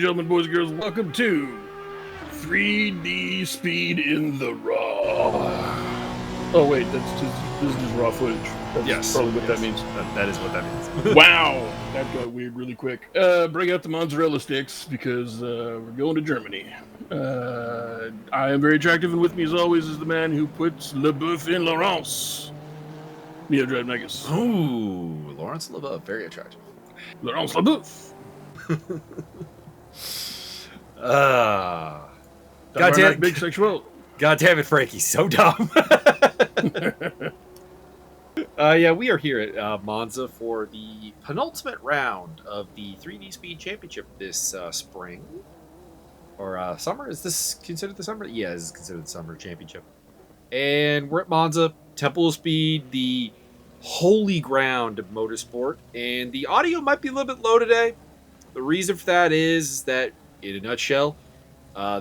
gentlemen, boys and girls, welcome to 3D Speed in the Raw. Oh, wait, this is just raw footage. That's probably what that means. That is what that means. Wow, that got weird really quick. Bring out the mozzarella sticks because we're going to Germany. I am very attractive, and with me, as always, is the man who puts Le Boeuf in Laurence. Neo Dread Megas. Ooh, Lawrence LeBeau, very attractive. Laurence Le Boeuf. Goddamn, big sexual. God damn it, Frankie, so dumb. Yeah, we are here at Monza for the penultimate round of the 3D Speed Championship this spring. Or summer? Is this considered the summer? Yeah, this is considered the summer championship. And we're at Monza, Temple of Speed, the holy ground of motorsport. And the audio might be a little bit low today. The reason for that is that, in a nutshell,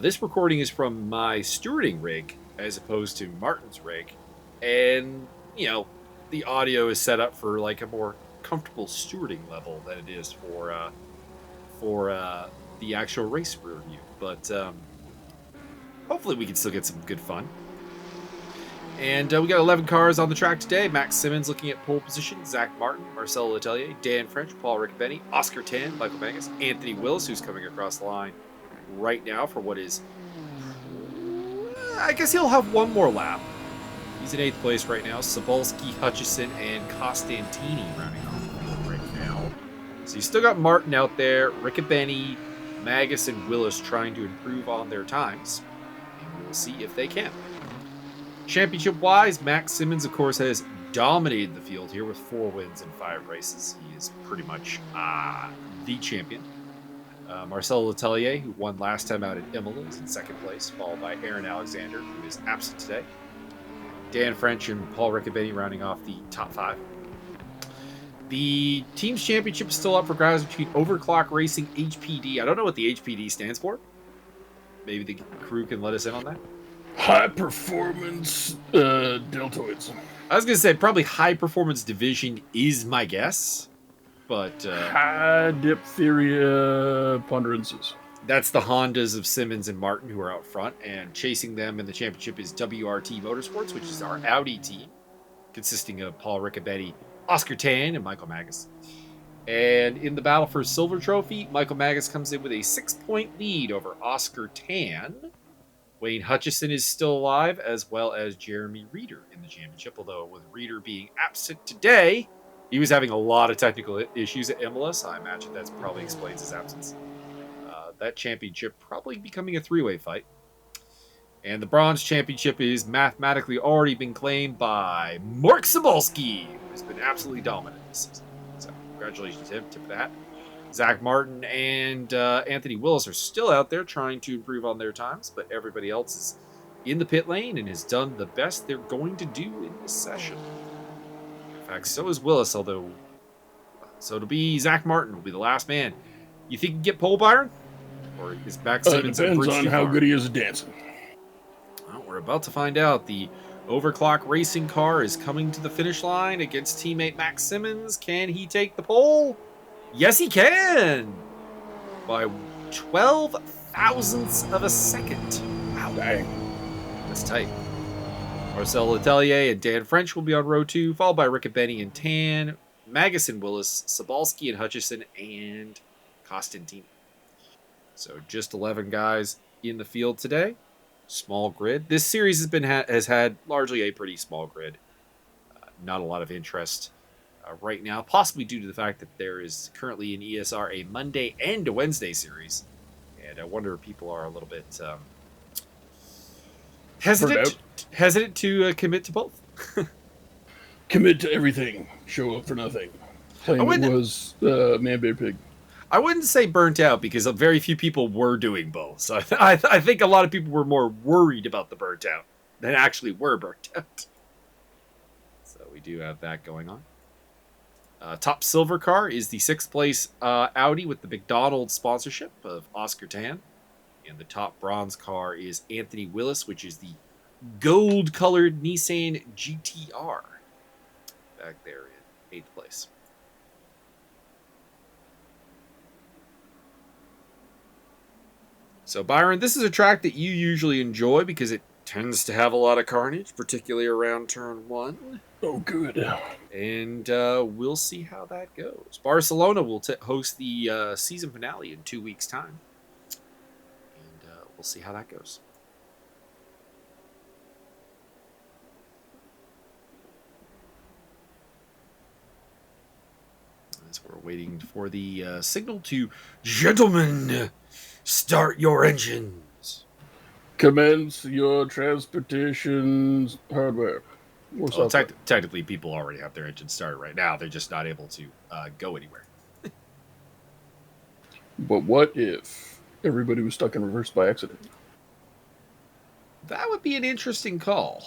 this recording is from my stewarding rig as opposed to Martin's rig. And, you know, the audio is set up for like a more comfortable stewarding level than it is for the actual race review. But hopefully we can still get some good fun. And we got 11 cars on the track today. Max Simmons looking at pole position. Zach Martin, Marcel Letelier, Dan French, Paul Riccobeni, Oscar Tan, Michael Magnus, Anthony Willis, who's coming across the line right now for what is... I guess he'll have one more lap. He's in 8th place right now. Sobolski, Hutchison, and Costantini rounding off the field right now. So you still got Martin out there, Riccobeni, Magus, and Willis trying to improve on their times. And we'll see if they can. Championship-wise, Max Simmons, of course, has dominated the field here with 4 wins in 5 races. He is pretty much the champion. Marcel Letelier, who won last time out at Imola, is in 2nd place, followed by Aaron Alexander, who is absent today. Dan French and Paul Riccobeni rounding off the top 5. The team's championship is still up for grabs between Overclock Racing HPD. I don't know what the HPD stands for. Maybe the crew can let us in on that. High Performance Deltoids. I was going to say probably High Performance Division is my guess. But high diphtheria ponderances. That's the Hondas of Simmons and Martin who are out front, and chasing them in the championship is WRT Motorsports, which is our Audi team, consisting of Paul Riccobeni, Oscar Tan, and Michael Magus. And in the battle for Silver Trophy, Michael Magus comes in with a 6-point lead over Oscar Tan. Wayne Hutchison is still alive, as well as Jeremy Reeder in the championship, although with Reeder being absent today, he was having a lot of technical issues at Imola, so I imagine that probably explains his absence. That championship probably becoming a 3-way fight. And the bronze championship is mathematically already been claimed by Mark Sobolski, who's been absolutely dominant this season. So congratulations to him, tip of the hat. Zach Martin and Anthony Willis are still out there trying to improve on their times, but everybody else is in the pit lane and has done the best they're going to do in this session. In fact, so is Willis, although... So it'll be Zach Martin will be the last man. You think you can get pole, Byron? Or is Max Simmons depends on how good he is at dancing. Well, we're about to find out. The Overclock Racing car is coming to the finish line against teammate Max Simmons. Can he take the pole? Yes, he can! By 12 thousandths of a second. Wow. Dang. That's tight. Marcel Letelier and Dan French will be on row 2, followed by Riccobeni and Tan, Magus and Willis, Sobolski and Hutchison, and Costantini. So just 11 guys in the field today. Small grid. This series has had largely a pretty small grid. Not a lot of interest right now, possibly due to the fact that there is currently in ESR a Monday and a Wednesday series. And I wonder if people are a little bit hesitant to commit to both. Commit to everything. Show up for nothing. Claim it was Man Bear Pig. I wouldn't say burnt out because very few people were doing both. So I think a lot of people were more worried about the burnt out than actually were burnt out. So we do have that going on. Top silver car is the 6th place Audi with the McDonald's sponsorship of Oscar Tan. And the top bronze car is Anthony Willis, which is the gold-colored Nissan GTR. Back there in 8th place. So, Byron, this is a track that you usually enjoy because it tends to have a lot of carnage, particularly around turn 1. Oh, good. And we'll see how that goes. Barcelona will host the season finale in 2 weeks' time. And we'll see how that goes. As we're waiting for the signal to, gentlemen, start your engines. Commence your transportation hardware. Well, technically, people already have their engines started right now. They're just not able to go anywhere. But what if everybody was stuck in reverse by accident? That would be an interesting call.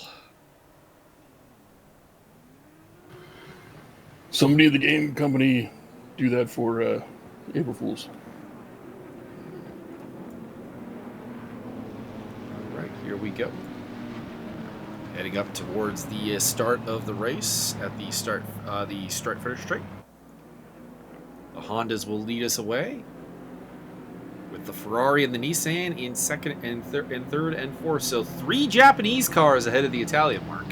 Somebody at the game company do that for April Fools. All right, here we go. Heading up towards the start of the race at the start finish straight. The Hondas will lead us away, with the Ferrari and the Nissan in second and third and fourth. So 3 Japanese cars ahead of the Italian mark.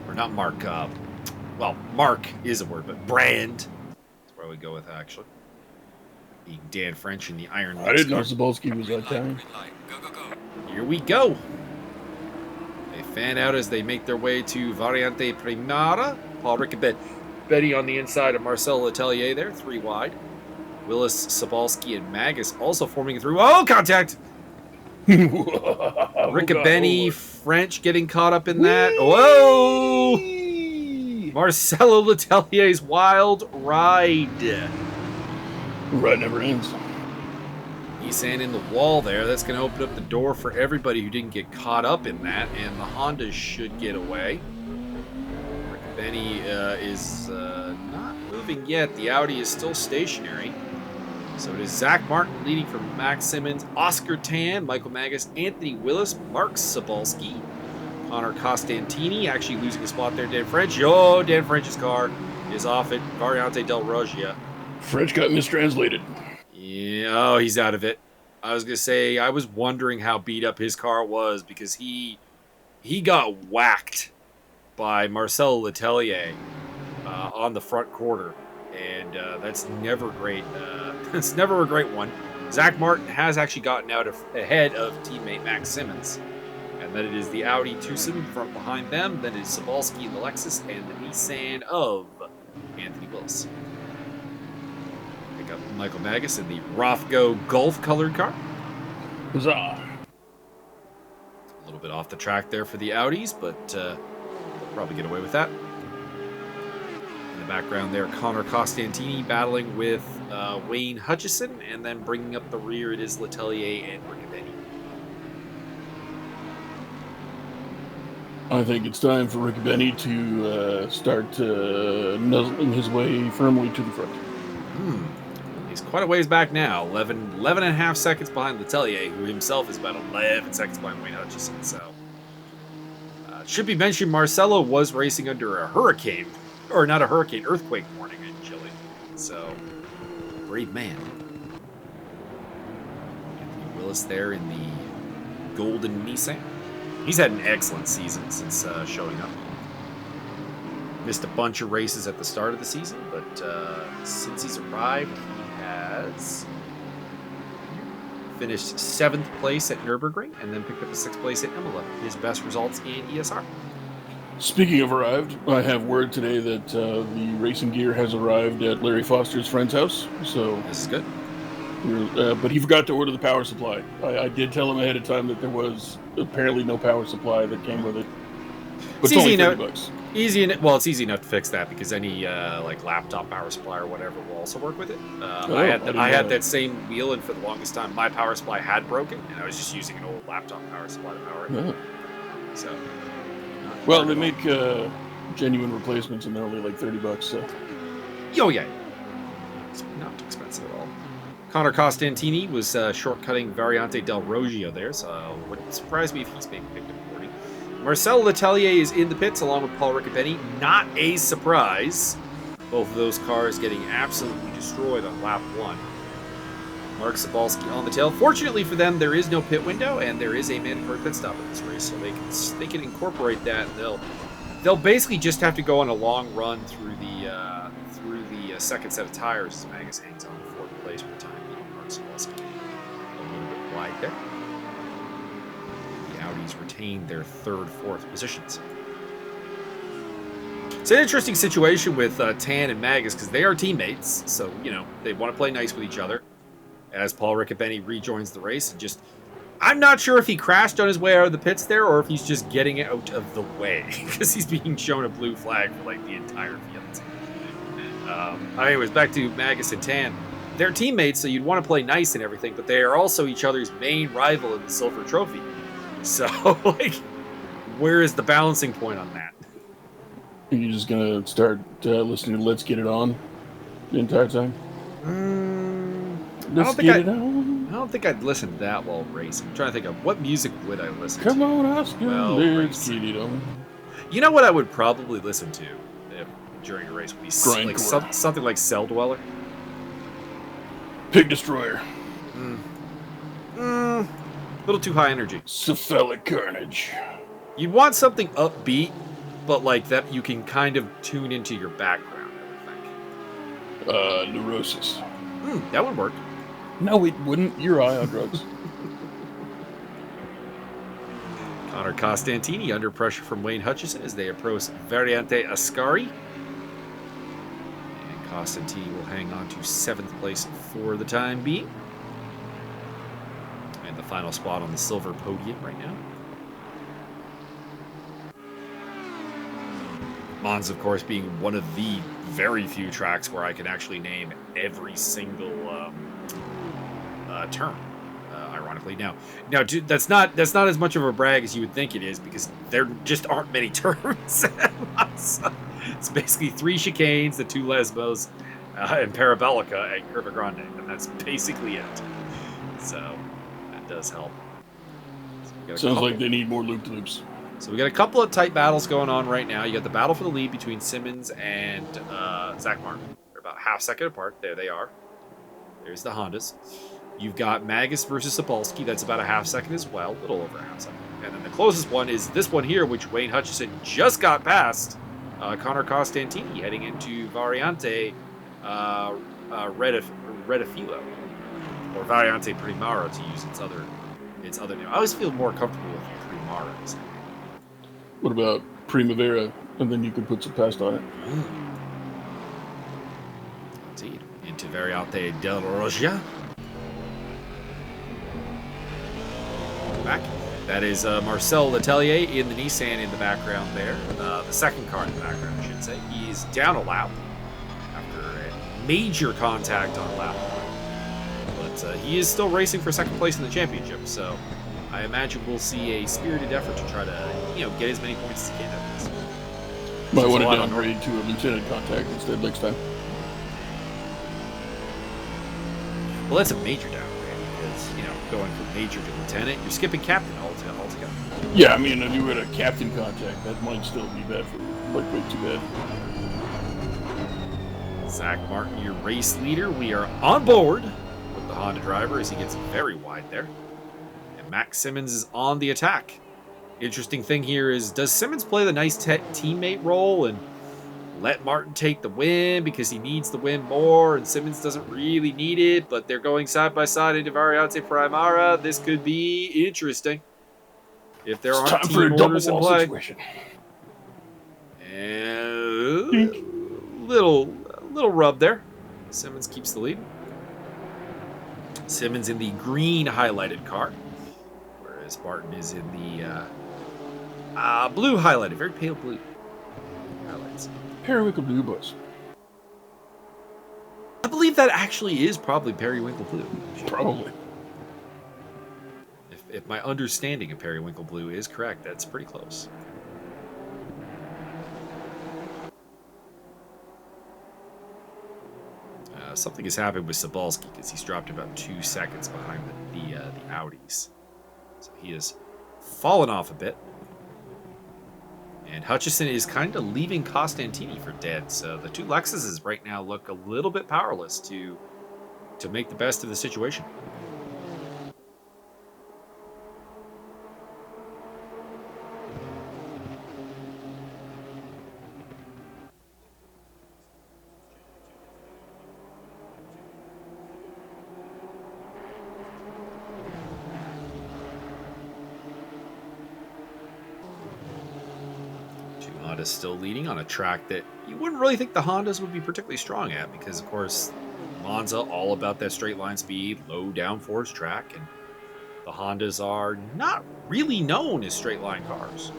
Or not mark. Well, mark is a word, but brand. That's where we go with actually. Being Dan French in the Iron. I didn't know Zabolski was Italian. Here we go. They fan out as they make their way to Variante Primera. Paul Riccobene on the inside of Marcel Letelier there, 3 wide. Willis, Sabalski, and Magus also forming through. Oh, contact! Riccobene, French getting caught up in that. Whoa! Marcelo Letelier's wild ride. Ride never ends. Nissan in the wall there. That's going to open up the door for everybody who didn't get caught up in that, and the Hondas should get away. Riccobene is not moving yet. The Audi is still stationary. So it is Zach Martin leading from Max Simmons, Oscar Tan, Michael Magus, Anthony Willis, Mark Sabalski, Connor Costantini actually losing a spot there. Dan French. Oh, Dan French's car is off at Variante del Roggia. French got mistranslated. Yeah, oh, he's out of it. I was going to say, I was wondering how beat up his car was because he got whacked by Marcel Letelier on the front quarter. And that's never great. That's never a great one. Zach Martin has actually gotten out ahead of teammate Max Simmons. And then it is the Audi Tucson from behind them. Then it is Sabalski in the Lexus and the Nissan of Anthony Willis. Pick up Michael Magus in the Rothko Golf colored car. Huzzah. A little bit off the track there for the Audis, but they'll probably get away with that. In the background there, Connor Costantini battling with Wayne Hutchison, and then bringing up the rear, it is Letelier and Riccobene. I think it's time for Riccobene to start nuzzling his way firmly to the front. He's quite a ways back now, 11 and a half seconds behind Letelier, who himself is about 11 seconds behind Wayne Hutchison. So, should be mentioned, Marcelo was racing under a hurricane, or not a hurricane, earthquake warning in Chile. So, brave man. Anthony Willis there in the golden Nissan. He's had an excellent season since showing up. Missed a bunch of races at the start of the season, but since he's arrived, he has finished 7th place at Nürburgring and then picked up a 6th place at Imola. His best results in ESR. Speaking of arrived, I have word today that the racing gear has arrived at Larry Foster's friend's house. So this is good. But he forgot to order the power supply. I did tell him ahead of time that there was apparently no power supply that came with it. But it's only $30. Well, it's easy enough to fix that because any like laptop power supply or whatever will also work with it. I had that same wheel, and for the longest time, my power supply had broken, and I was just using an old laptop power supply to power it. Oh. So, well, they make genuine replacements, and they're only like $30. So. Oh yeah, it's not too expensive at all. Connor Costantini was shortcutting Variante del Roggia there, so it wouldn't surprise me if he's being picked up. Marcel Letelier is in the pits along with Paul Riccobene. Not a surprise. Both of those cars getting absolutely destroyed on lap 1. Mark Sobalski on the tail. Fortunately for them, there is no pit window, and there is a mandatory pit stop in this race, so they can incorporate that. And they'll basically just have to go on a long run through the second set of tires as Magus hangs on to fourth place for the time being. Mark Sobalski a little bit wide there. The Audis retain their third, fourth positions. It's an interesting situation with Tan and Magus because they are teammates, so they want to play nice with each other. As Paul Riccobene rejoins the race, and I'm not sure if he crashed on his way out of the pits there or if he's just getting out of the way because he's being shown a blue flag for like the entire field. Anyways, back to Magus and Tan. They're teammates, so you'd want to play nice and everything, but they are also each other's main rival in the Silver Trophy. So, where is the balancing point on that? Are you just gonna start listening to "Let's Get It On" the entire time? I don't think I'd listen to that while racing. I'm trying to think of what music would I listen to. Come on, Oscar, let's get it on. You know what I would probably listen to during a race would be like something like Cell Dweller. Pig Destroyer. A little too high energy. Cephalic Carnage. You'd want something upbeat, but like that you can kind of tune into your background, I would think. Neurosis. That would work. No, it wouldn't. You're high on drugs. Connor Costantini under pressure from Wayne Hutchison as they approach Variante Ascari. And Costantini will hang on to 7th place for the time being. And the final spot on the silver podium right now. Monza, of course, being one of the very few tracks where I can actually name every single term. Ironically, now, dude, that's not as much of a brag as you would think it is because there just aren't many terms. It's basically 3 chicanes, the 2 Lesbos, and Parabolica and Curva Grande, and that's basically it. So that does help. Sounds like they need more loop-de-loops. So we got a couple of tight battles going on right now. You got the battle for the lead between Simmons and Zach Martin. They're about half second apart. There they are. There's the Hondas. You've got Magus versus Sapolsky. That's about a half second as well. A little over a half second. And then the closest one is this one here, which Wayne Hutchison just got past. Connor Costantini heading into Variante Redifilo. Or Variante Primara to use its other name. I always feel more comfortable with Primara. What about Primavera? And then you could put some past on it. Indeed. Into Variante del Roja. Back. That is Marcel Letelier in the Nissan in the background there. The second car in the background, I should say. He's down a lap after a major contact on lap 1. But he is still racing for second place in the championship, so I imagine we'll see a spirited effort to try to, get as many points as he can out of this. Might want to downgrade to a lieutenant contact instead next time. Well, that's a major downgrade because, going from major to lieutenant, you're skipping captain altogether. Yeah, I mean, if you were at a captain contact, that might still be bad for you. Like, way too bad. Zach Martin, your race leader. We are on board with the Honda driver as he gets very wide there. And Max Simmons is on the attack. Interesting thing here is, does Simmons play the nice teammate role and let Martin take the win because he needs the win more and Simmons doesn't really need it, but they're going side by side into Variante Primara. This could be interesting if there aren't team orders in play. Situation. And little rub there. Simmons keeps the lead. Simmons in the green highlighted car, whereas Martin is in the blue highlighted, very pale blue highlights. Periwinkle blue bus. I believe that actually is probably periwinkle blue. Probably. If my understanding of periwinkle blue is correct, that's pretty close. Something has happened with Sobalski because he's dropped about 2 seconds behind the Audis. So he has fallen off a bit. And Hutchison is kind of leaving Costantini for dead. So the 2 Lexuses right now look a little bit powerless to to make the best of the situation. Honda's still leading on a track that you wouldn't really think the Hondas would be particularly strong at, because of course Monza, all about that straight line speed, low downforce track, and the Hondas are not really known as straight line cars.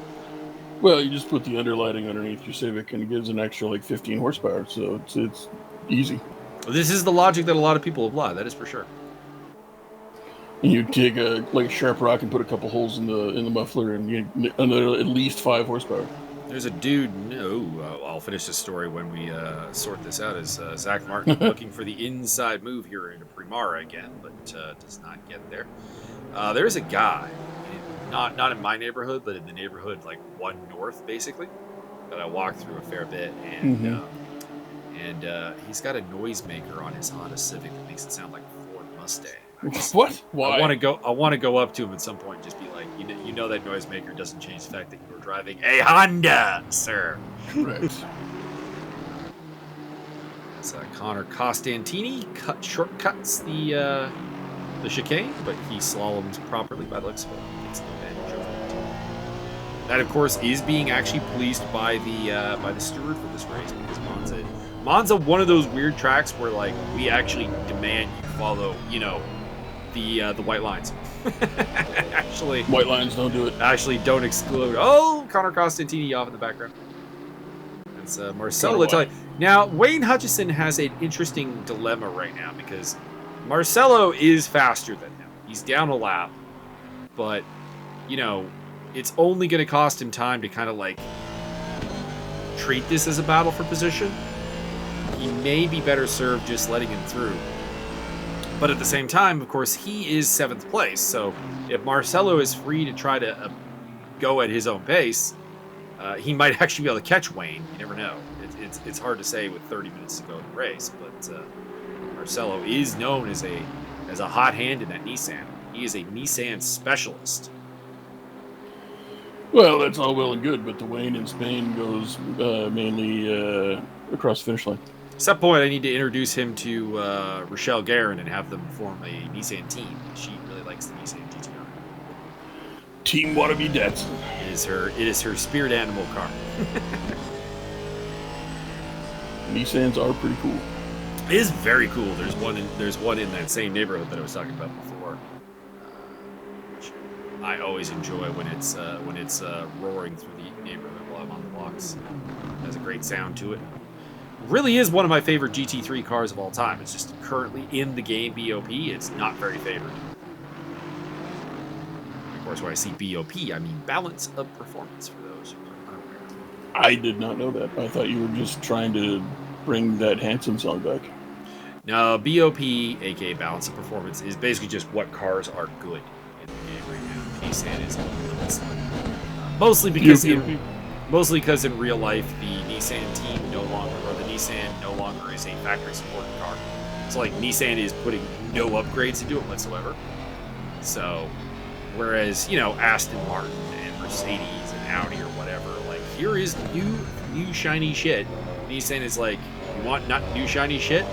Well, you just put the underlighting underneath your Civic and it gives an extra like 15 horsepower, so it's easy. This is the logic that a lot of people apply, that is for sure. And you take a sharp rock and put a couple holes in the muffler, and you get another at least 5 horsepower. There's a dude, I'll finish this story when we sort this out, is Zach Martin looking for the inside move here into Primara again, but does not get there. There's a guy, not in my neighborhood, but in the neighborhood like 1 north, basically, that I walk through a fair bit, and he's got a noisemaker on his Honda Civic that makes it sound like a Ford Mustang. What? Why? I want to go up to him at some point and just be like, you know that noisemaker doesn't change the fact that you were driving a Honda, sir. Correct. So Connor Costantini shortcuts the chicane, but he slaloms properly by the looks of it. Takes advantage of it. That, of course, is being actually policed by the steward for this race, because Monza, one of those weird tracks where like we actually demand you follow, the white lines. Actually, white lines don't do it. Actually, don't exclude. Oh, Connor Costantini off in the background. It's Marcelo Latali. Now, Wayne Hutchison has an interesting dilemma right now, because Marcelo is faster than him. He's down a lap, but it's only going to cost him time to kind of like treat this as a battle for position. He may be better served just letting him through. But at the same time, of course, he is 7th place. So if Marcelo is free to try to go at his own pace, he might actually be able to catch Wayne. You never know. It's hard to say with 30 minutes to go in the race. But Marcelo is known as a hot hand in that Nissan. He is a Nissan specialist. Well, that's all well and good, but the Wayne in Spain goes mainly across the finish line. At some point, I need to introduce him to Rochelle Guerin and have them form a Nissan team. She really likes the Nissan GTR. Team Wannabe Datsun. It is her spirit animal car. Nissans are pretty cool. It is very cool. There's one in that same neighborhood that I was talking about before. Which I always enjoy when it's roaring through the neighborhood while I'm on the blocks. It has a great sound to it. Really is one of my favorite GT3 cars of all time. It's just currently in the game BOP. It's not very favored. Of course, when I see BOP, I mean balance of performance, for those who are unaware. I did not know that. I thought you were just trying to bring that Hanson song back. No, BOP, aka balance of performance, is basically just what cars are good in the game right now. Nissan is mostly because in real life the Nissan team Nissan no longer is a factory supported car. So like Nissan is putting no upgrades into it whatsoever. So whereas, Aston Martin and Mercedes and Audi or whatever, like here is new shiny shit. Nissan is like, you want not new shiny shit?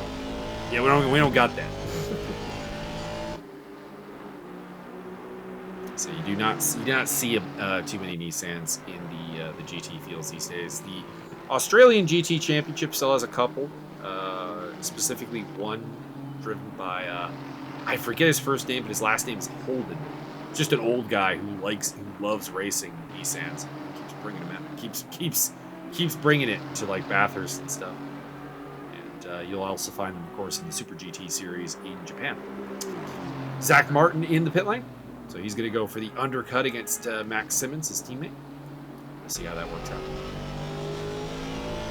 Yeah, we don't got that. So you do not see too many Nissans in the GT fields these days. The Australian GT Championship still has a couple, specifically one driven by I forget his first name, but his last name is Holden. Just an old guy who loves racing Nissans. Keeps bringing them out. Keeps bringing it to like Bathurst and stuff. And you'll also find them, of course, in the Super GT series in Japan. Zach Martin in the pit lane. So he's going to go for the undercut against Max Simmons, his teammate. We'll see how that works out.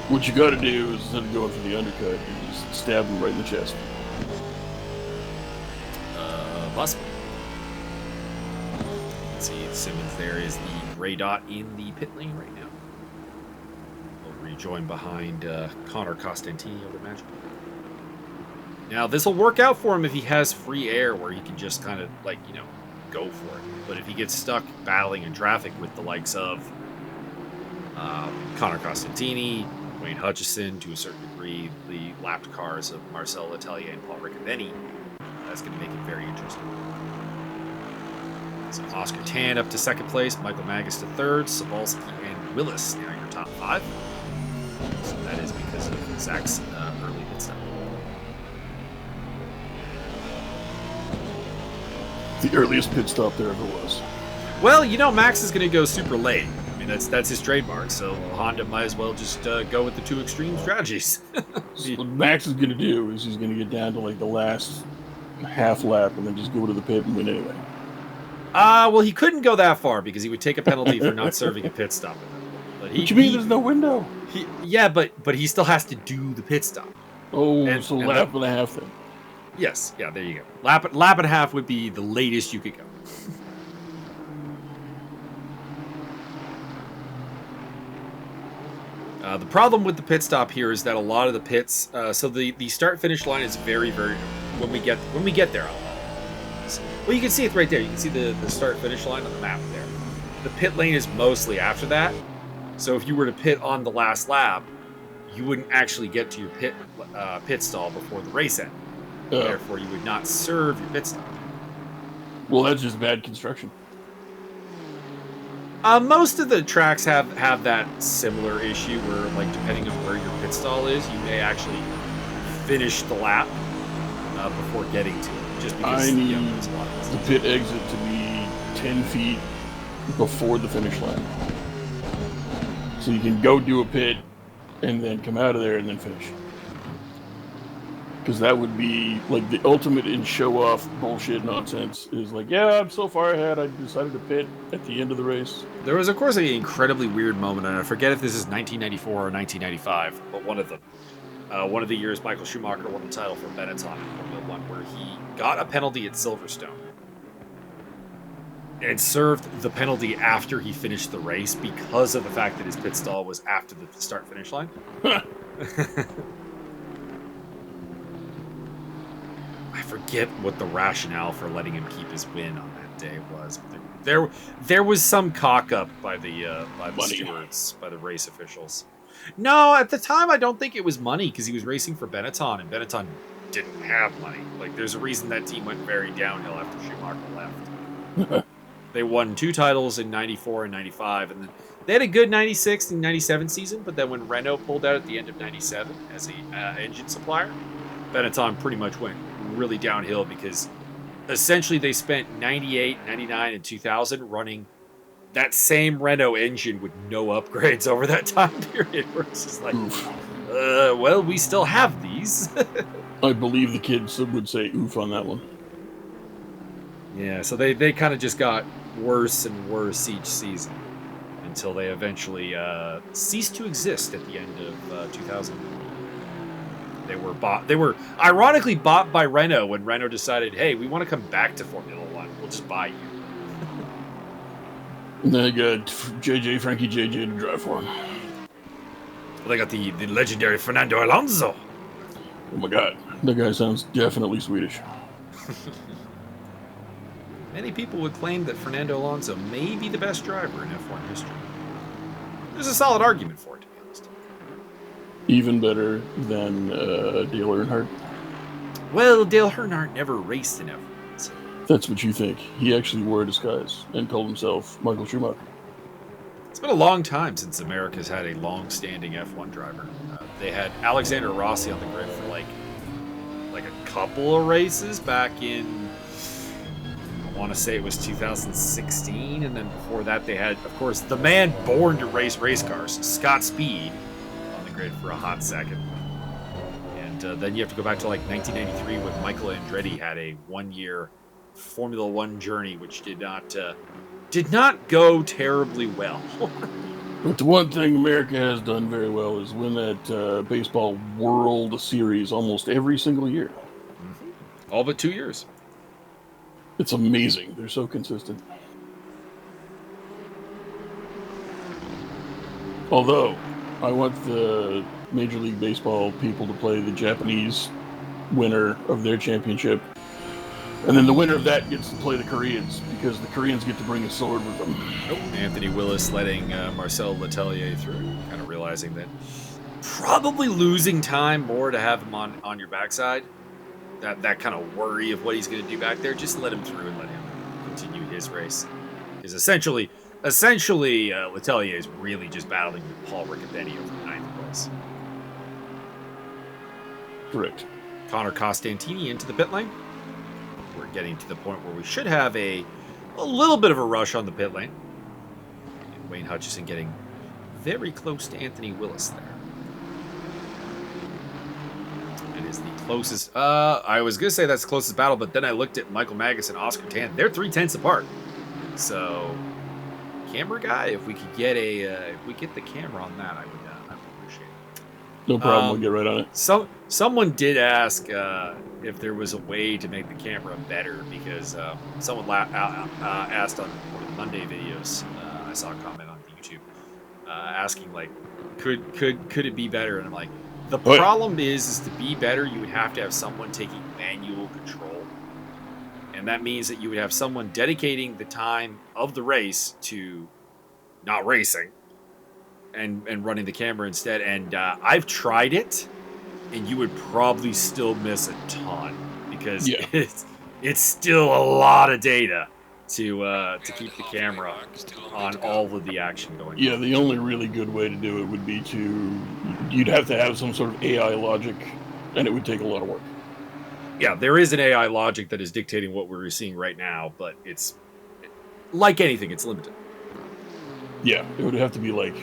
What you got to do is, instead of going for the undercut, you just stab him right in the chest. Possible. Let's see, Simmons there is the gray dot in the pit lane right now. We'll rejoin behind Connor Costantini, I would imagine. Now, this will work out for him if he has free air where he can just kind of, like, go for it. But if he gets stuck battling in traffic with the likes of Connor Costantini, Wayne Hutchison, to a certain degree, the lapped cars of Marcel Letelier and Paul Ricconetti, that's going to make it very interesting. So Oscar Tan up to second place, Michael Magus to third, Cebulski and Willis now your top 5. So that is because of Zach's early pit stop. The earliest pit stop there ever was. Well, Max is going to go super late. I mean, that's his trademark. So Honda might as well just go with the 2 extreme strategies. So what Max is going to do is he's going to get down to like the last half lap and then just go to the pit and win anyway. Well, he couldn't go that far because he would take a penalty for not serving a pit stop. What you mean? There's no window. But he still has to do the pit stop. Oh, so lap and a half then. Yes, yeah, there you go. Lap and a half would be the latest you could go. The problem with the pit stop here is that a lot of the pits, so the start finish line is very, very. When we get there, well, you can see it right there. You can see the start finish line on the map there. The pit lane is mostly after that. So if you were to pit on the last lap, you wouldn't actually get to your pit stall before the race end. Therefore, you would not serve your pit stop. Well, that's just bad construction. Most of the tracks have that similar issue where, like, depending on where your pit stall is, you may actually finish the lap before getting to it. Just because I need the pit exit to be 10 feet before the finish line. So you can go do a pit and then come out of there and then finish. Because that would be like the ultimate in show-off bullshit nonsense. Is like, yeah, I'm so far ahead, I decided to pit at the end of the race. There was, of course, an incredibly weird moment, and I forget if this is 1994 or 1995, but one of them. One of the years Michael Schumacher won the title for Benetton in Formula 1, where he got a penalty at Silverstone and served the penalty after he finished the race because of the fact that his pit stall was after the start-finish line. I forget what the rationale for letting him keep his win on that day was. There was some cock-up by the stewards, by the race officials. No, at the time, I don't think it was money because he was racing for Benetton, and Benetton didn't have money. Like, there's a reason that team went very downhill after Schumacher left. They won 2 titles in 94 and 95, and then they had a good 96 and 97 season, but then when Renault pulled out at the end of 97 as an engine supplier, Benetton pretty much went really downhill because essentially they spent 98, 99, and 2000 running that same Renault engine with no upgrades over that time period. Where it's just like, well, we still have these. I believe the kids would say oof on that one. Yeah, so they kind of just got worse and worse each season until they eventually ceased to exist at the end of 2000. They were ironically bought by Renault when Renault decided, hey, we want to come back to Formula 1. We'll just buy you. And then they got Frankie JJ to drive for him. Well, they got the legendary Fernando Alonso. Oh my god, that guy sounds definitely Swedish. Many people would claim that Fernando Alonso may be the best driver in F1 history. There's a solid argument for it, to be honest. Even better than Dale Earnhardt? Well, Dale Earnhardt never raced in F1. So. That's what you think. He actually wore a disguise and called himself Michael Schumacher. It's been a long time since America's had a long-standing F1 driver. They had Alexander Rossi on the grid for like a couple of races back in, I want to say it was 2016, and then before that they had, of course, the man born to race cars, Scott Speed, on the grid for a hot second. And then you have to go back to like 1993 when Michael Andretti had a one-year Formula One journey, which did not go terribly well. But the one thing America has done very well is win that baseball World Series almost every single year. Mm-hmm. All but 2 years. It's amazing. They're so consistent. Although, I want the Major League Baseball people to play the Japanese winner of their championship. And then the winner of that gets to play the Koreans, because the Koreans get to bring a sword with them. Nope. Anthony Willis letting Marcel Letelier through, kind of realizing that probably losing time more to have him on your backside. That kind of worry of what he's going to do back there, just let him through and let him continue his race. Because essentially, Letelier is really just battling with Paul Riccobetti over the 9th place. Correct. Connor Costantini into the pit lane. We're getting to the point where we should have a little bit of a rush on the pit lane. And Wayne Hutchison getting very close to Anthony Willis there. It is the closest. I was going to say that's the closest battle, but then I looked at Michael Magus and Oscar Tan. They're 0.3 apart. So, camera guy, if we could get if we get the camera on that, I would appreciate it. No problem. We'll get right on it. Someone did ask if there was a way to make the camera better, because someone asked on one of the Monday videos. I saw a comment on YouTube asking, like, could it be better? And I'm like, the problem is to be better, you would have to have someone taking manual control. And that means that you would have someone dedicating the time of the race to not racing and running the camera instead. And I've tried it, and you would probably still miss a ton, because it's still a lot of data to keep the camera on all of the action going on. Yeah, the only really good way to do it would be you'd have to have some sort of AI logic, and it would take a lot of work. Yeah, there is an AI logic that is dictating what we're seeing right now, but it's, like anything, it's limited. Yeah, it would have to be like,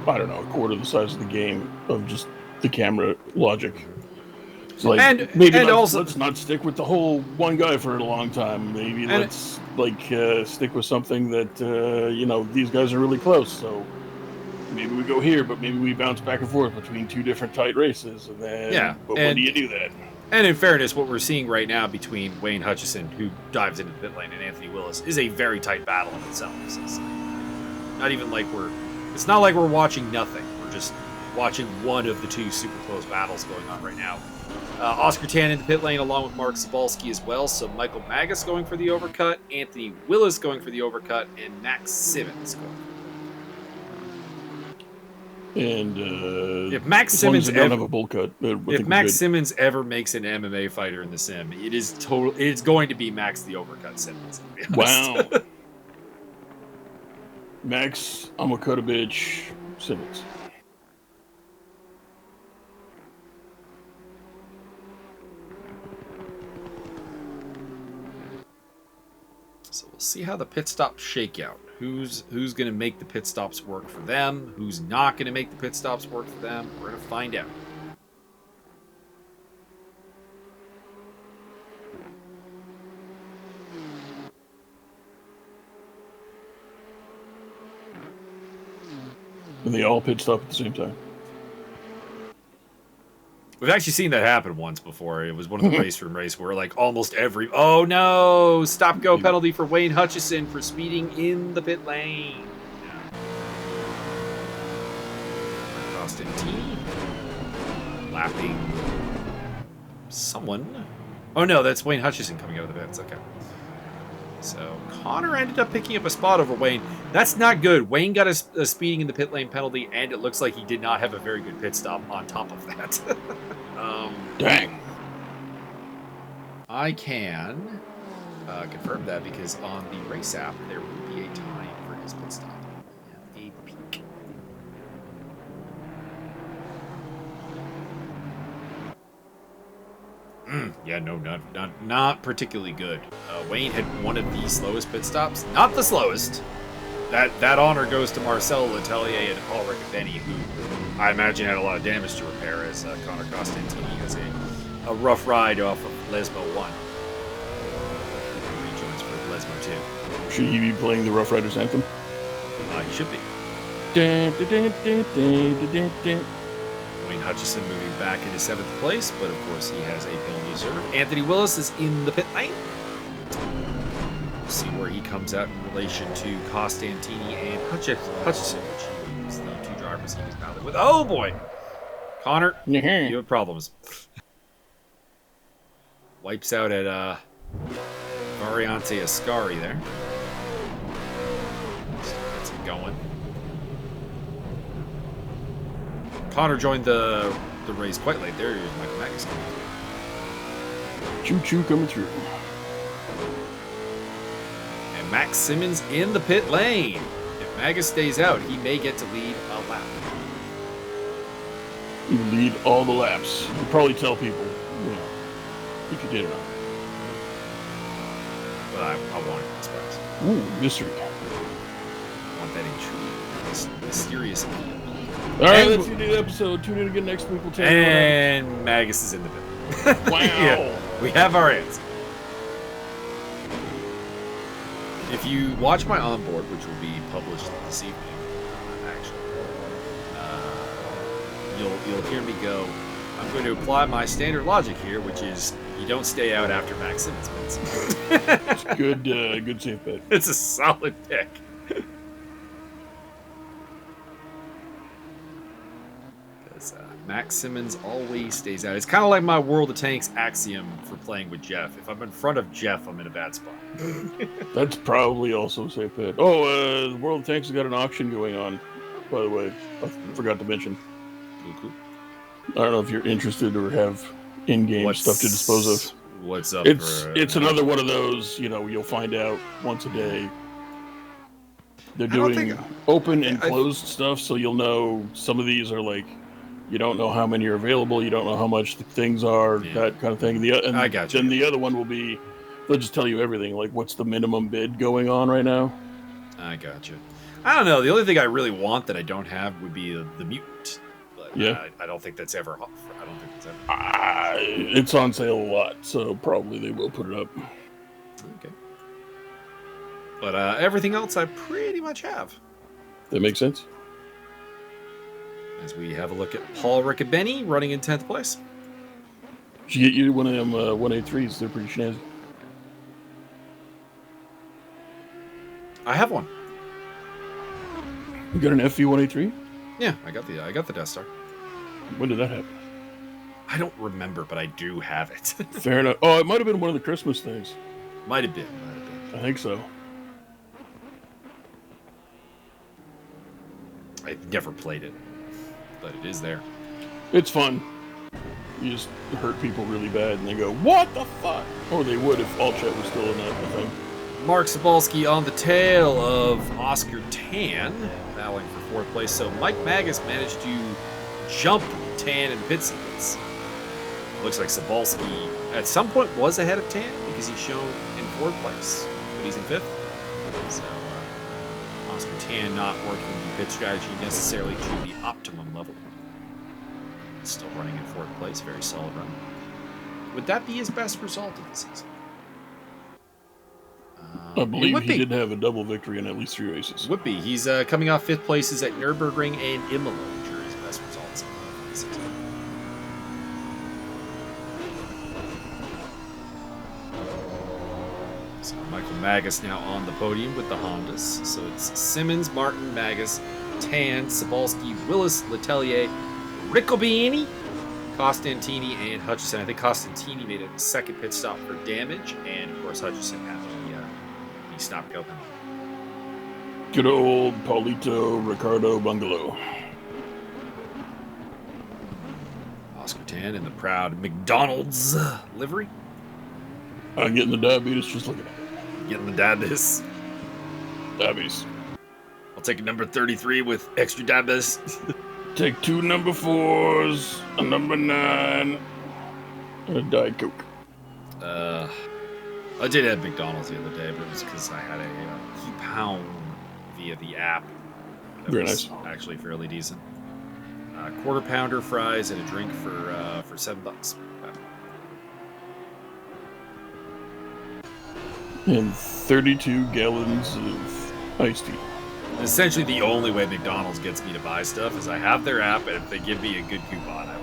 I don't know, a quarter the size of the game of just the camera logic. So like, let's not stick with the whole one guy for a long time. Maybe let's stick with something that these guys are really close. So maybe we go here, but maybe we bounce back and forth between two different tight races. And then, but when do you do that? And in fairness, what we're seeing right now between Wayne Hutchison, who dives into the pit lane, and Anthony Willis is a very tight battle in itself. So it's not even like it's not like we're watching nothing. We're just watching one of the two super close battles going on right now. Oscar Tan in the pit lane along with Mark Zabalski as well. So Michael Magus going for the overcut, Anthony Willis going for the overcut, and Max Simmons going. And if Max Simmons don't have a bull cut, if Max Simmons ever makes an MMA fighter in the sim, it's going to be Max the Overcut Simmons. Wow. Max Amakotovich Simmons. So we'll see how the pit stops shake out. Who's going to make the pit stops work for them? Who's not going to make the pit stops work for them? We're going to find out. And they all pit stop at the same time. We've actually seen that happen once before. It was one of the race room race where like almost every... Oh no! Stop go penalty for Wayne Hutchison for speeding in the pit lane. Costantini lapping someone. Oh no, that's Wayne Hutchison coming out of the pits. Okay. So Connor ended up picking up a spot over Wayne. That's not good. Wayne got a speeding in the pit lane penalty, and it looks like he did not have a very good pit stop on top of that. Dang. I can confirm that because on the race app, there will be a time for his pit stop. A peek. Yeah, no, not particularly good. Wayne had one of the slowest pit stops. Not the slowest. That honor goes to Marcel Letelier and Paul Riccobetti, who I imagine had a lot of damage to repair, as Connor Costantini has a rough ride off of Lesmo 1. Rejoins for Lesmo 2. Should he be playing the Rough Riders anthem? He should be. Wayne Hutchison moving back into 7th place, but of course he has a penalty reserve. Anthony Willis is in the pit lane. We'll see where he comes out in relation to Costantini and Hutchison, which is the two drivers he was battling with. Oh boy! Connor, you have problems. Wipes out at Variante Ascari there. Gets it going. Connor joined the race quite late. There he is, Michael Magus. Choo-choo coming through. And Max Simmons in the pit lane. If Magus stays out, he may get to lead a lap. You lead all the laps. You probably tell people, if you did or not. But I want it, I suppose. Ooh, mystery. I want that intrigue. This mysterious. All right, that's the end of the episode. Tune in again next week. We'll tell you. And Magus is in the pit. Wow. Yeah, we have our answer. If you watch my onboard, which will be published this evening, actually, you'll hear me go, I'm going to apply my standard logic here, which is you don't stay out after Max Simmons wins. Good safe bet. It's a solid pick. Because Max Simmons always stays out. It's kind of like my World of Tanks axiom for playing with Jeff. If I'm in front of Jeff, I'm in a bad spot. That's probably also a safe bet. Oh, the World of Tanks has got an auction going on, by the way. I forgot to mention. Cool. I don't know if you're interested or have in-game stuff to dispose of. What's up? It's another one of those, you'll find out once a day. They're doing open and closed stuff, so you'll know some of these are like, you don't know how many are available, you don't know how much the things are, that kind of thing. I got you. Then the other one will be, they'll just tell you everything, like what's the minimum bid going on right now. I got you. I don't know. The only thing I really want that I don't have would be the mutant. But yeah. I don't think that's ever. It's on sale a lot, so probably they will put it up. Okay. But everything else I pretty much have. That makes sense. As we have a look at Paul Riccobeni running in 10th place. Should get you one of them 183s. They're pretty snazzy. I have one. You got an FV183? Yeah, I got the Death Star. When did that happen? I don't remember, but I do have it. Fair enough. Oh, it might have been one of the Christmas things. Might have been. I think so. I never played it, but it is there. It's fun. You just hurt people really bad, and they go, "What the fuck?" Or they would if Allchat was still in that thing. Mark Sabalski on the tail of Oscar Tan, battling for 4th place. So Mike Magus managed to jump Tan in pit sequence. Looks like Sabalski at some point was ahead of Tan because he's shown in 4th place, but he's in 5th. So Oscar Tan not working the pit strategy necessarily to the optimum level. Still running in 4th place, very solid run. Would that be his best result of the season? I believe he did have a double victory in at least 3 races. Would be. He's coming off 5th places at Nürburgring and Imola, which are his best results of the season. So Michael Magus now on the podium with the Hondas. So it's Simmons, Martin, Magus, Tan, Sabalski, Willis, Letelier, Riccobeni, Costantini, and Hutchison. I think Costantini made a 2nd pit stop for damage, and of course Hutchison had the stop go. Good old Paulito Ricardo Bungalow. Oscar Tan in the proud McDonald's livery. I'm getting the diabetes just looking at it. Getting the diabetes. Diabetes. I'll take a number 33 with extra diabetes. Take 2 number 4s, a number 9, and a Diet Coke. I did have McDonald's the other day, but it was because I had a pound via the app. That Very was nice. Actually fairly decent. Quarter pounder, fries, and a drink for $7. And 32 gallons of iced tea. Essentially, the only way McDonald's gets me to buy stuff is I have their app, and if they give me a good coupon, I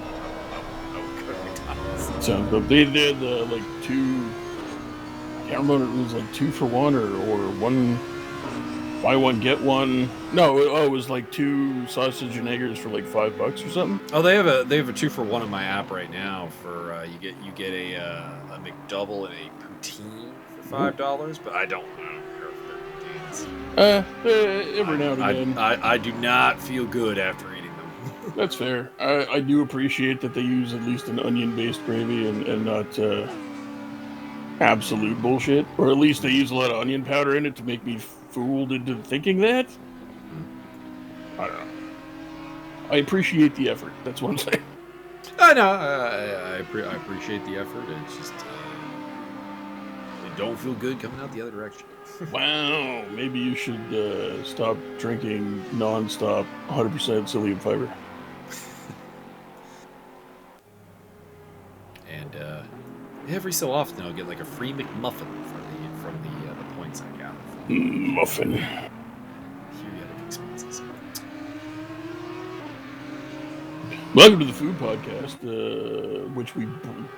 will go to McDonald's. Sounds good. They did like 2. I can't remember, it was like 2 for 1 or 1 Buy one, get one. No, it was like 2 sausage and eggers for like $5 or something. Oh, they have a 2-for-1 on my app right now. For you get a McDouble and a poutine for $5, but I don't care if they're poutines. Every now and again. I do not feel good after eating them. That's fair. I do appreciate that they use at least an onion-based gravy and not absolute bullshit. Or at least they use a lot of onion powder in it to make me fooled into thinking that. I don't know. I appreciate the effort. That's what I'm saying. I know. I appreciate the effort. It's just it don't feel good coming out the other direction. Wow. Maybe you should stop drinking non-stop 100% psyllium fiber. And every so often I'll get like a free McMuffin from the points I got. Muffin. Periodic expenses. Welcome to the Food Podcast, which we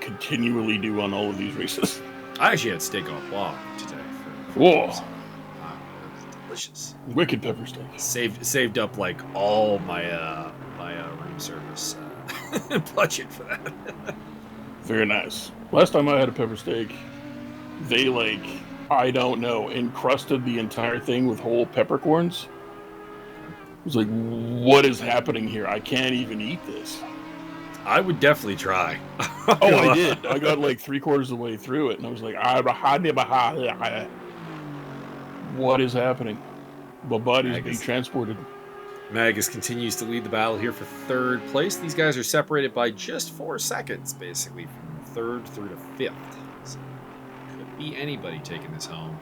continually do on all of these races. I actually had steak en blanc today. Whoa. It was delicious. Wicked pepper steak. Saved up like all my room service budget for that. Very nice. Last time I had a pepper steak, they I don't know, encrusted the entire thing with whole peppercorns. I was like, what is happening here? I can't even eat this. I would definitely try. Oh, I did. I got like 3/4 of the way through it, and I was like, what is happening? My body's being transported. Magus continues to lead the battle here for 3rd place. These guys are separated by just 4 seconds, basically, from 3rd through to 5th. So could be anybody taking this home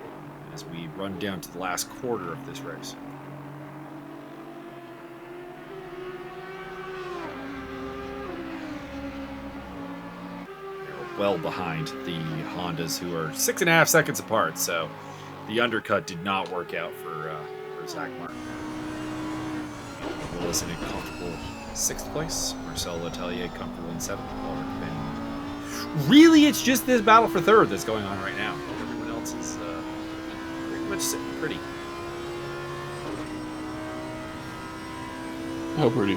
as we run down to the last quarter of this race. They're well behind the Hondas, who are 6.5 seconds apart, so the undercut did not work out for Zach Martin. Willis in a comfortable 6th place. Marcel Letelier comfortable in 7th. Really, it's just this battle for 3rd that's going on right now. Everyone else is pretty much sitting pretty. How pretty.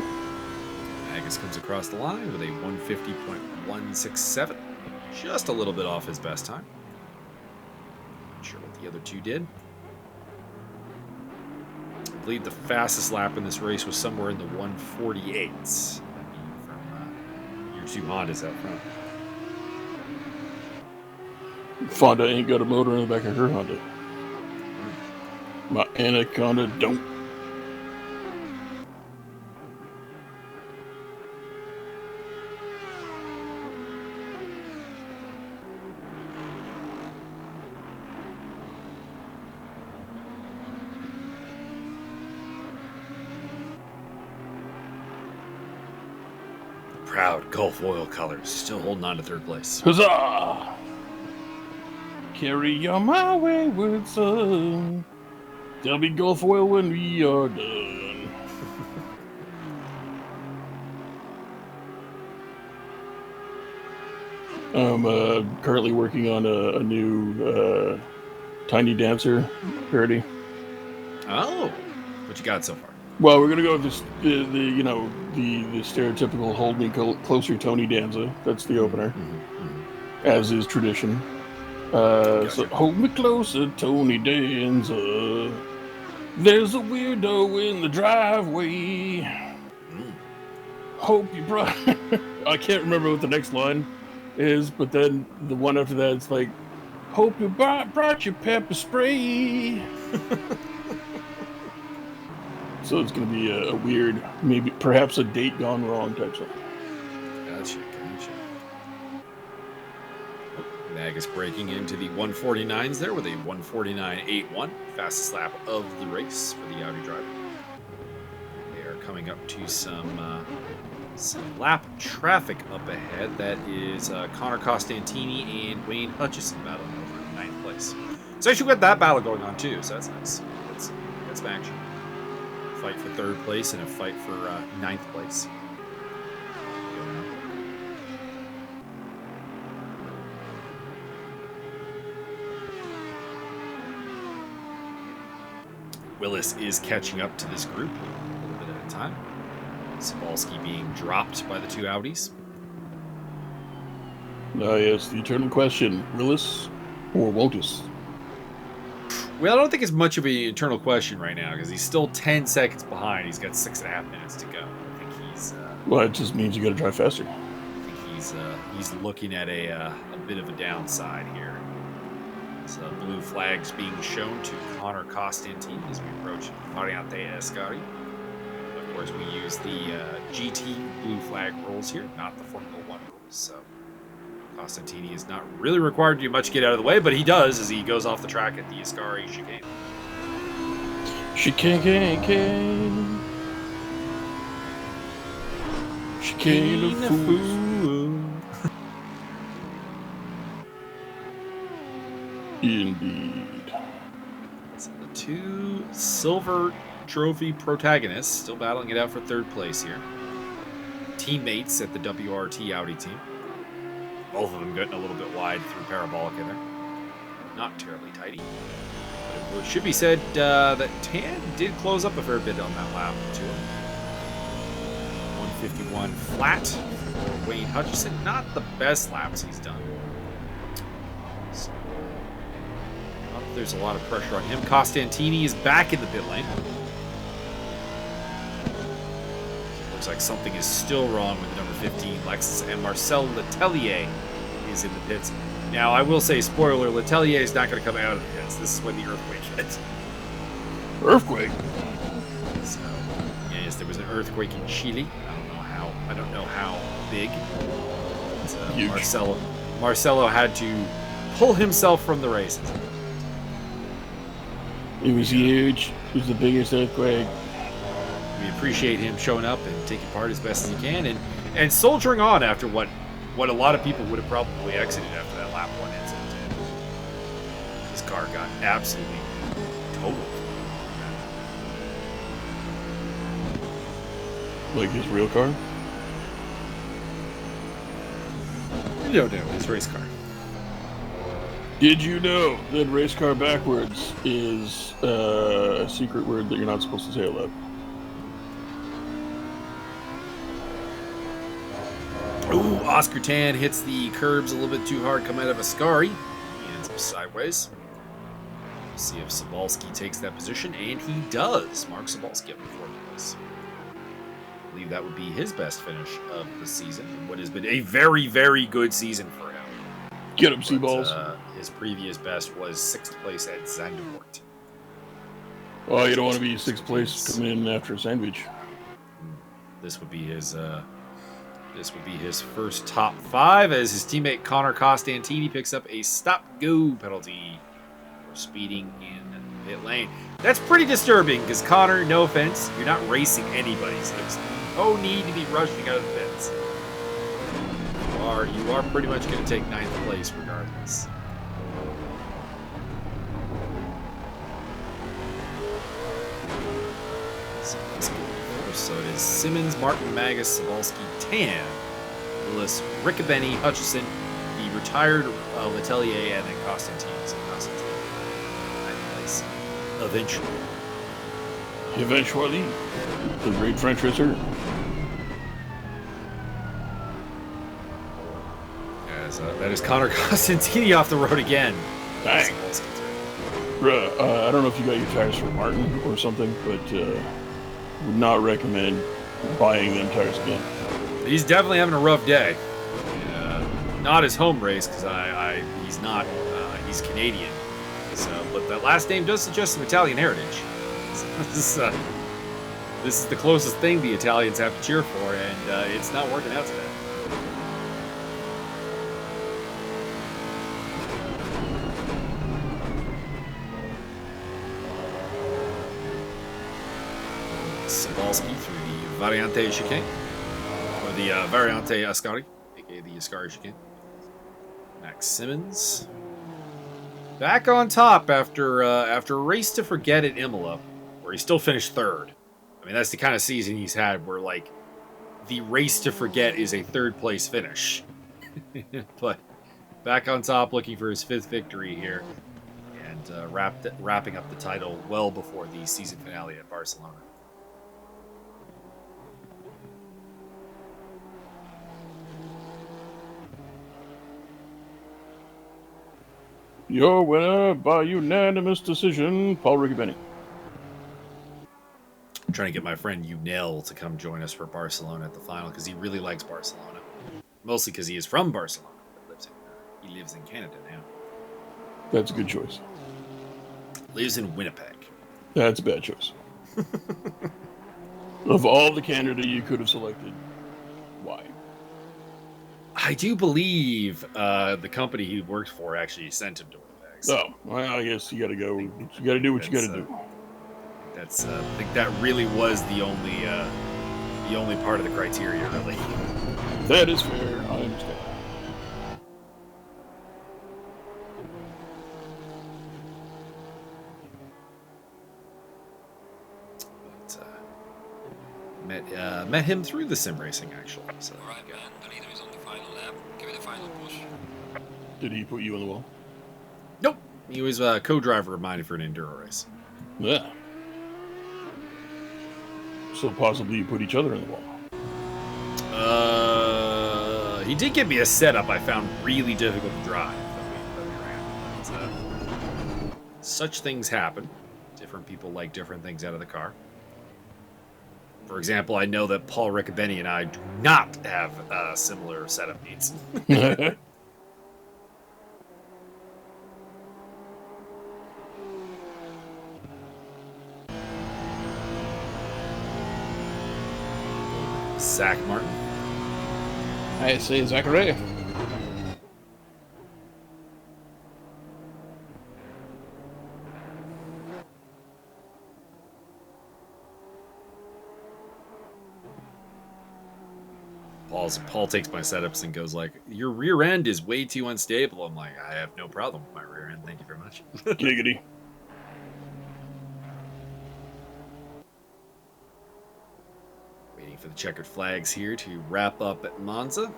Agus comes across the line with a 150.167. Just a little bit off his best time. Not sure what the other two did. I believe the fastest lap in this race was somewhere in the 148s. From your 2 Hondas out front. Fonda ain't got a motor in the back of her Honda. My Anaconda don't. Proud Gulf Oil colors, still holding on to 3rd place. Huzzah! Carry on my wayward son. There'll be Gulf Oil when we are done. I'm currently working on a new Tiny Dancer parody. Oh, what you got so far? Well, we're gonna go with this, the stereotypical "Hold Me Closer" Tony Danza. That's the opener, as is tradition. Gotcha. So hold me closer, Tony Danza. There's a weirdo in the driveway. Hope you brought. I can't remember what the next line is, but then the one after that, it's like, hope you brought your pepper spray. So it's going to be a weird, maybe perhaps a date gone wrong type stuff. Gotcha. Magus breaking into the 149s there with a 149.81, fastest lap of the race for the Audi driver. They are coming up to some lap traffic up ahead. That is Connor Costantini and Wayne Hutchison battling over in 9th place. So actually we got that battle going on too, so that's nice. That's some action. Fight for 3rd place and a fight for 9th place. Willis is catching up to this group a little bit at a time. Cebulski being dropped by the two Audis. Yes, the eternal question, Willis or Wotus? Well, I don't think it's much of an eternal question right now because he's still 10 seconds behind. He's got 6.5 minutes to go. I think he's... well, it just means you got to drive faster. I think he's looking at a bit of a downside here. So blue flags being shown to Connor Costantini as we approach Variante Ascari. Of course, we use the GT blue flag rules here, not the Formula 1 rules. So Costantini is not really required to do much to get out of the way, but he does as he goes off the track at the Ascari chicane. Chicane. Chicane of fools. Indeed. So the two silver trophy protagonists still battling it out for third place here. Teammates at the WRT Audi team. Both of them getting a little bit wide through Parabolica there. Not terribly tidy. But it should be said that Tan did close up a fair bit on that lap to him. 151 flat for Wayne Hutchison. Not the best laps he's done. So, there's a lot of pressure on him. Costantini is back in the pit lane. Looks like something is still wrong with the number 15 Lexus, and Marcel Letelier is in the pits. Now, I will say, spoiler, Letelier is not going to come out of the pits. This is when the earthquake hit. Earthquake? So, yes, there was an earthquake in Chile. I don't know how big. But, Marcelo had to pull himself from the races. It was huge. It was the biggest earthquake. We appreciate him showing up and taking part as best as he can and soldiering on after what a lot of people would have probably exited after that lap 1 incident. His car got absolutely totaled. Like his real car? No, his race car. Did you know that race car backwards is a secret word that you're not supposed to say aloud? Ooh, Oscar Tan hits the curbs a little bit too hard, come out of Ascari. He ends up sideways. We'll see if Cebulski takes that position, and he does. Mark Cebulski up in 4th place. I believe that would be his best finish of the season, what has been a very, very good season for him. Get him, Seaballs. His previous best was 6th place at Zandvoort. Oh, you don't want to be 6th place coming in after a sandwich. This would be his first top 5 as his teammate Connor Costantini picks up a stop-go penalty for speeding in the pit lane. That's pretty disturbing because Connor, no offense, you're not racing anybody, so there's no need to be rushing out of the pits. You are pretty much going to take 9th place regardless. So it is Simmons, Martin, Magus, Cebulski, Tan, Willis, Riccobeni, Hutchison, the retired Letelier, and then Costantini. So Costantini, 9th place. Eventually, the great French racer. That is Connor Costantini off the road again. Dang. I don't know if you got your tires from Martin or something, but would not recommend buying them tires again. He's definitely having a rough day. Not his home race because he's not. He's Canadian. So, but that last name does suggest some Italian heritage. So this is the closest thing the Italians have to cheer for, and it's not working out today. Cebulski through the Variante chicane, or the Variante Ascari, aka the Ascari chicane. Max Simmons back on top after a race to forget at Imola, where he still finished 3rd. I mean, that's the kind of season he's had where like the race to forget is a 3rd place finish. But back on top, looking for his 5th victory here, and and wrapping up the title well before the season finale at Barcelona. Your winner by unanimous decision, Paul Riccobene. I'm trying to get my friend Unel to come join us for Barcelona at the final because he really likes Barcelona. Mostly because he is from Barcelona. But he lives in Canada now. That's a good choice. Lives in Winnipeg. That's a bad choice. Of all the Canada you could have selected, why? I do believe the company he worked for actually sent him to Winnipeg. So Oh, well, I guess you got to go. You got to do what you got to do. That's I think that really was the only part of the criteria, really. That is fair. I understand. But, met him through the sim racing, actually. So, all right, man. The leader is on the final lap. Give it a final push. Did he put you on the wall? Nope. He was a co-driver of mine for an enduro race. Yeah. So possibly you put each other in the wall. He did give me a setup I found really difficult to drive that we ran. But, such things happen. Different people like different things out of the car. For example, I know that Paul Riccobene and I do not have similar setup needs. Zach Martin. I say Zachary. Paul takes my setups and goes like, "Your rear end is way too unstable." I'm like, "I have no problem with my rear end. Thank you very much." Giggity. Waiting for the checkered flags here to wrap up at Monza.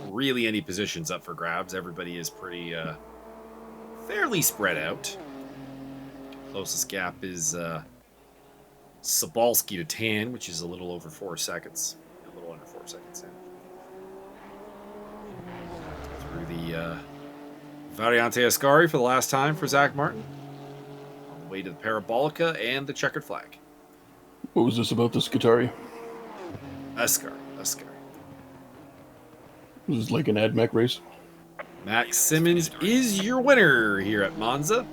Really, any positions up for grabs. Everybody is pretty fairly spread out. Closest gap is Sobalski to Tan, which is a little over 4 seconds. A little under 4 seconds. Yeah. Through the Variante Ascari for the last time for Zach Martin. On the way to the Parabolica and the checkered flag. What was this about the Scutari? Ascari. This is like an AdMech race. Max Simmons is your winner here at Monza.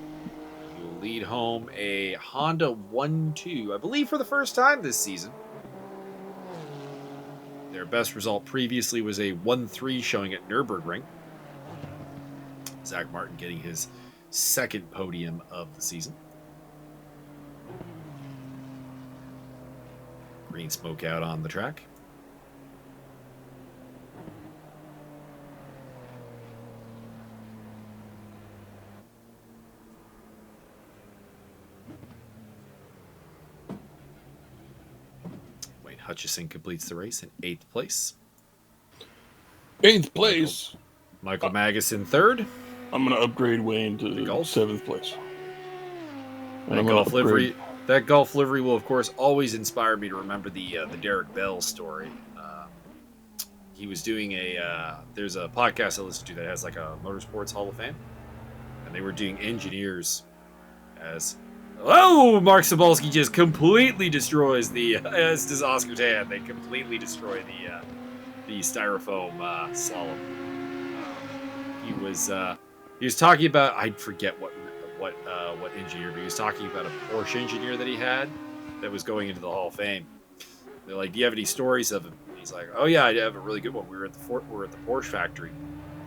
He will lead home a Honda 1-2, I believe for the first time this season. Their best result previously was a 1-3 showing at Nürburgring. Zach Martin getting his second podium of the season. Green smoke out on the track. Wayne Hutchison completes the race in 8th place. 8th place. Michael Magus in 3rd. I'm going to upgrade Wayne to 7th place. And That golf livery will, of course, always inspire me to remember the Derek Bell story. He was doing there's a podcast I listen to that has like a Motorsports Hall of Fame. And they were doing engineers as... Oh, Mark Sobalski just completely destroys as does Oscar Tan. They completely destroy the styrofoam slalom. He was talking about, I forget what engineer, but he was talking about a Porsche engineer that he had that was going into the Hall of Fame. They're like, "Do you have any stories of him?" And he's like, "Oh yeah, I have a really good one. We're at the Porsche factory,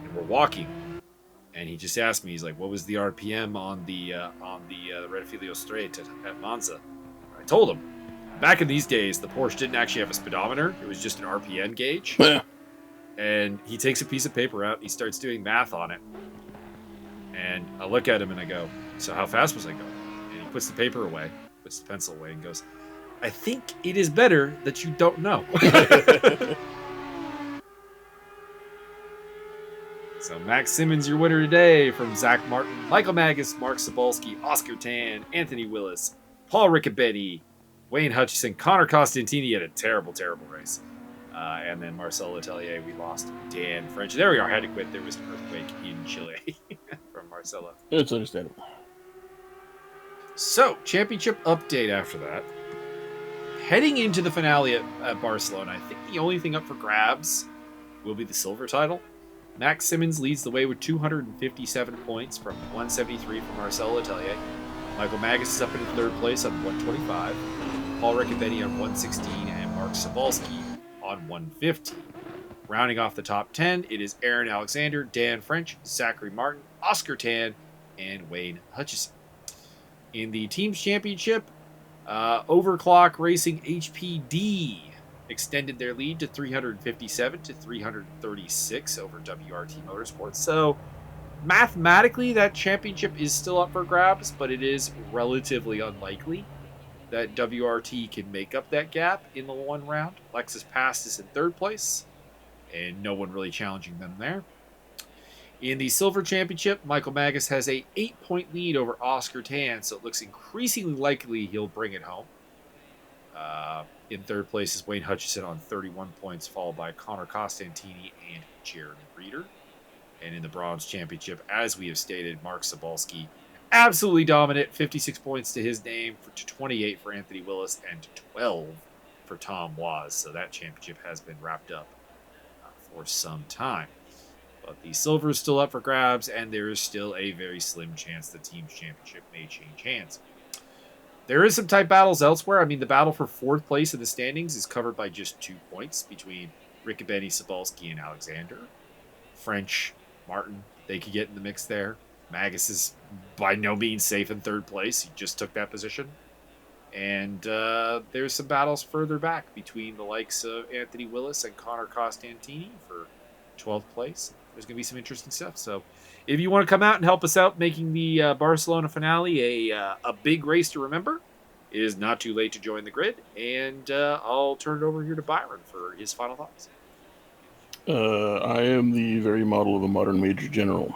and we're walking, and he just asked me, he's like, what was the RPM on the Redifilio Straight at Monza?" I told him. Back in these days, the Porsche didn't actually have a speedometer; it was just an RPM gauge. And he takes a piece of paper out, and he starts doing math on it. And I look at him and I go, "So how fast was I going?" And he puts the paper away, puts the pencil away, and goes, "I think it is better that you don't know." So Max Simmons, your winner today, from Zach Martin, Michael Magus, Mark Sobolski, Oscar Tan, Anthony Willis, Paul Riccabetti, Wayne Hutchison, Connor Costantini had a terrible, terrible race. And then Marcel Letelier, we lost Dan French. There we are. Had to quit. There was an earthquake in Chile from Marcelo. It's understandable. So, championship update after that. Heading into the finale at Barcelona, I think the only thing up for grabs will be the silver title. Max Simmons leads the way with 257 points from 173 from Marcel Letelier. Michael Magus is up in third place on 125. Paul Riccabetti on 116 and Mark Sobolski on 150. Rounding off the top 10, it is Aaron Alexander, Dan French, Zachary Martin, Oscar Tan, and Wayne Hutchison. In the Teams Championship, Overclock Racing HPD extended their lead to 357 to 336 over WRT Motorsports. So mathematically, that championship is still up for grabs, but it is relatively unlikely that WRT can make up that gap in the one round. Lexus Past is in third place, and no one really challenging them there. In the Silver Championship, Michael Magus has a 8-point lead over Oscar Tan, so it looks increasingly likely he'll bring it home. In third place is Wayne Hutchison on 31 points, followed by Connor Costantini and Jeremy Reeder. And in the Bronze Championship, as we have stated, Mark Sobolski, absolutely dominant, 56 points to his name, to 28 for Anthony Willis, and 12 for Tom Waz. So that championship has been wrapped up for some time. But the silver is still up for grabs, and there is still a very slim chance the Team's Championship may change hands. There is some tight battles elsewhere. I mean, the battle for fourth place in the standings is covered by just 2 points between Riccabetti, Sobolski, and Alexander. French, Martin, they could get in the mix there. Magus is by no means safe in third place. He just took that position. And there's some battles further back between the likes of Anthony Willis and Connor Costantini for 12th place. There's going to be some interesting stuff. So if you want to come out and help us out making the Barcelona finale a big race to remember, it is not too late to join the grid. And I'll turn it over here to Byron for his final thoughts. I am the very model of a modern Major General.